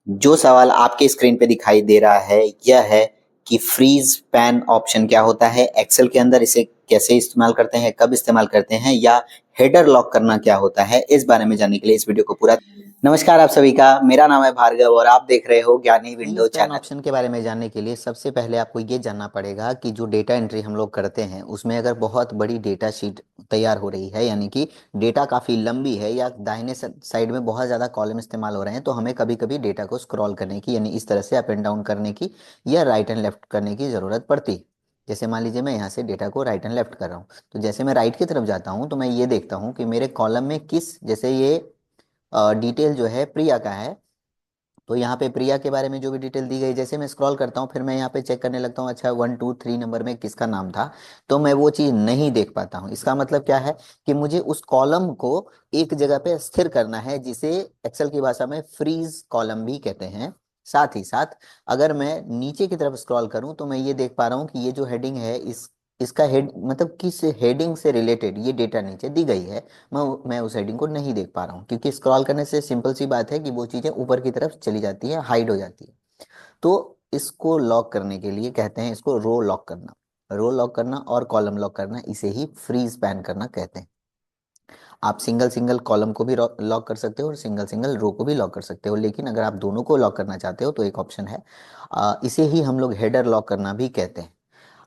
जो सवाल आपके स्क्रीन पे दिखाई दे रहा है यह है कि फ्रीज पैन ऑप्शन क्या होता है, एक्सेल के अंदर इसे कैसे इस्तेमाल करते हैं, कब इस्तेमाल करते हैं या हेडर लॉक करना क्या होता है, इस बारे में जानने के लिए इस वीडियो को पूरा। नमस्कार आप सभी का, मेरा नाम है भार्गव और आप देख रहे हो ज्ञानी window freeze pane channel. Option के बारे में जानने के लिए सबसे पहले आपको ये जानना पड़ेगा कि जो डेटा एंट्री हम लोग करते हैं उसमें अगर बहुत बड़ी डेटा शीट तैयार हो रही है, यानी कि डेटा काफ़ी लंबी है या दाहिने साइड में बहुत ज़्यादा कॉलम इस्तेमाल हो रहे हैं, तो हमें कभी कभी डेटा को स्क्रॉल करने की, यानी इस तरह से अप एंड डाउन करने की या राइट एंड लेफ्ट करने की ज़रूरत पड़ती है। जैसे मान लीजिए मैं यहाँ से डेटा को राइट एंड लेफ्ट कर रहा हूँ, तो जैसे मैं राइट की तरफ जाता हूँ तो मैं ये देखता हूँ कि मेरे कॉलम में किस, जैसे ये डिटेल जो है प्रिया का है, तो यहाँ पे प्रिया के बारे में जो भी डिटेल दी गई, जैसे मैं स्क्रॉल करता हूँ फिर मैं यहाँ पे चेक करने लगता हूँ, अच्छा 1 2 3 नंबर में किसका नाम था, तो मैं वो चीज़ नहीं देख पाता हूँ। इसका मतलब क्या है कि मुझे उस कॉलम को एक जगह पे स्थिर करना है, जिसे एक्सेल की भाषा में फ्रीज कॉलम भी कहते हैं। साथ ही साथ अगर मैं नीचे की तरफ स्क्रॉल करूं तो मैं ये देख पा रहा हूँ कि ये जो हेडिंग है, इस इसका हेड मतलब किस हेडिंग से रिलेटेड ये डेटा नीचे दी गई है, मैं उस हेडिंग को नहीं देख पा रहा हूँ, क्योंकि स्क्रॉल करने से सिंपल सी बात है कि वो चीज़ें ऊपर की तरफ चली जाती है, हाइड हो जाती है। तो इसको लॉक करने के लिए कहते हैं इसको रो लॉक करना। रो लॉक करना और कॉलम लॉक करना, इसे ही फ्रीज पैन करना कहते हैं। आप सिंगल सिंगल कॉलम को भी लॉक कर सकते हो और सिंगल सिंगल रो को भी लॉक कर सकते हो, लेकिन अगर आप दोनों को लॉक करना चाहते हो तो एक ऑप्शन है, इसे ही हम लोग हेडर लॉक करना भी कहते हैं।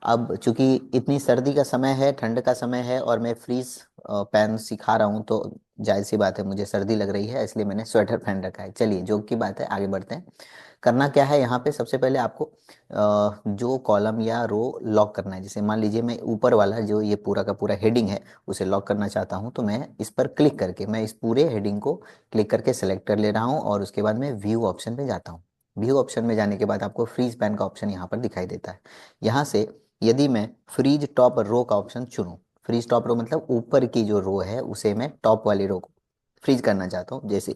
अब चूंकि इतनी सर्दी का समय है, ठंड का समय है और मैं फ्रीज पैन सिखा रहा हूँ, तो जाहिर सी बात है मुझे सर्दी लग रही है, इसलिए मैंने स्वेटर पहन रखा है। चलिए, जोक की बात है, आगे बढ़ते हैं। करना क्या है यहाँ पे, सबसे पहले आपको जो कॉलम या रो लॉक करना है, जैसे मान लीजिए मैं ऊपर वाला जो ये पूरा का पूरा हेडिंग है उसे लॉक करना चाहता हूँ, तो मैं इस पर क्लिक करके, मैं इस पूरे हेडिंग को क्लिक करके सेलेक्ट कर ले रहा हूँ और उसके बाद मैं व्यू ऑप्शन पे जाता हूँ। व्यू ऑप्शन में जाने के बाद आपको फ्रीज पैन का ऑप्शन यहाँ पर दिखाई देता है। यहाँ से यदि मैं फ्रीज टॉप रो का ऑप्शन चुनूँ, फ्रीज टॉप रो मतलब ऊपर की जो रो है उसे मैं टॉप वाली रो को फ्रीज करना चाहता हूँ, जैसे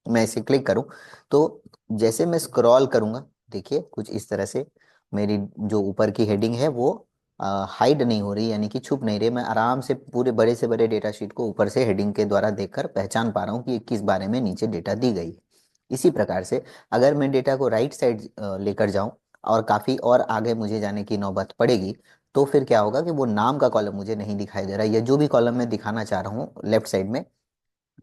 मैं इसे क्लिक करूँ तो जैसे मैं स्क्रॉल करूंगा, देखिए कुछ इस तरह से मेरी जो ऊपर की हेडिंग है वो हाइड नहीं हो रही, यानी कि छुप नहीं रही। मैं आराम से पूरे बड़े से बड़े डेटा शीट को ऊपर से हेडिंग के द्वारा देखकर पहचान पा रहा हूँ कि ये किस बारे में नीचे डेटा दी गई है। इसी प्रकार से अगर मैं डेटा को राइट साइड लेकर जाऊं और काफ़ी और आगे मुझे जाने की नौबत पड़ेगी, तो फिर क्या होगा कि वो नाम का कॉलम मुझे नहीं दिखाई दे रहा है, या जो भी कॉलम मैं दिखाना चाह रहा हूँ लेफ्ट साइड में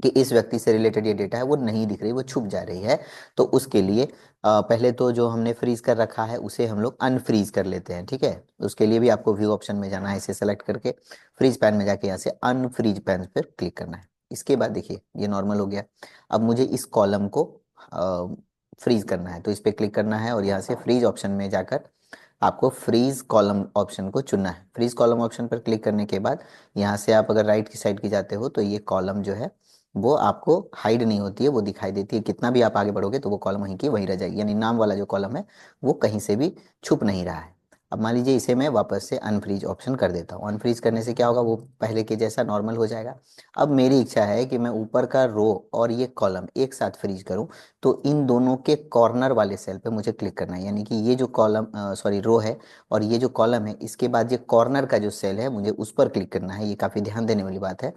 कि इस व्यक्ति से रिलेटेड ये डेटा है, वो नहीं दिख रही, वो छुप जा रही है। तो उसके लिए पहले तो जो हमने फ्रीज कर रखा है उसे हम लोग अनफ्रीज कर लेते हैं, ठीक है। उसके लिए भी आपको व्यू ऑप्शन में जाना है, इसे सेलेक्ट करके फ्रीज पैन में जाके यहाँ से अनफ्रीज पैन पर क्लिक करना है। इसके बाद देखिए ये नॉर्मल हो गया। अब मुझे इस कॉलम को फ्रीज करना है, तो इस पर क्लिक करना है और यहाँ से फ्रीज ऑप्शन में जाकर आपको फ्रीज कॉलम ऑप्शन को चुनना है। फ्रीज कॉलम ऑप्शन पर क्लिक करने के बाद यहाँ से आप अगर राइट की साइड की जाते हो तो ये कॉलम जो है वो आपको हाइड नहीं होती है, वो दिखाई देती है। कितना भी आप आगे बढ़ोगे तो वो कॉलम वहीं की वहीं रह जाएगी, यानी नाम वाला जो कॉलम है वो कहीं से भी छुप नहीं रहा है। अब मान लीजिए इसे मैं वापस से अनफ्रीज ऑप्शन कर देता हूँ। अनफ्रीज करने से क्या होगा, वो पहले के जैसा नॉर्मल हो जाएगा। अब मेरी इच्छा है कि मैं ऊपर का रो और ये कॉलम एक साथ फ्रीज करूँ, तो इन दोनों के कॉर्नर वाले सेल पे मुझे क्लिक करना है, यानी कि ये जो कॉलम सॉरी रो है और ये जो कॉलम है, इसके बाद ये कॉर्नर का जो सेल है मुझे उस पर क्लिक करना है। ये काफ़ी ध्यान देने वाली बात है,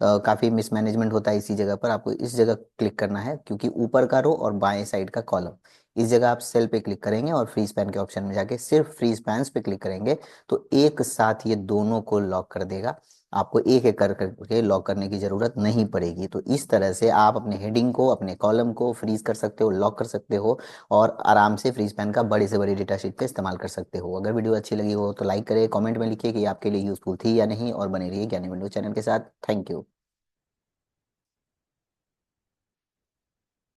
काफ़ी मिसमैनेजमेंट होता है इसी जगह पर। आपको इस जगह क्लिक करना है, क्योंकि ऊपर का रो और बाएं साइड का कॉलम, इस जगह आप सेल पे क्लिक करेंगे और फ्रीज पैन के ऑप्शन में जाके सिर्फ फ्रीज पैन्स पे क्लिक करेंगे, तो एक साथ ये दोनों को लॉक कर देगा। आपको एक एक कर करके लॉक करने की जरूरत नहीं पड़ेगी। तो इस तरह से आप अपने हेडिंग को, अपने कॉलम को फ्रीज कर सकते हो, लॉक कर सकते हो और आराम से फ्रीज पैन का बड़े से बड़ी डेटा शीट पे इस्तेमाल कर सकते हो। अगर वीडियो अच्छी लगी हो तो लाइक करें, कमेंट में लिखिए कि आपके लिए यूजफुल थी या नहीं, और बने रहिए ज्ञानी विंडो चैनल के साथ। Thank you.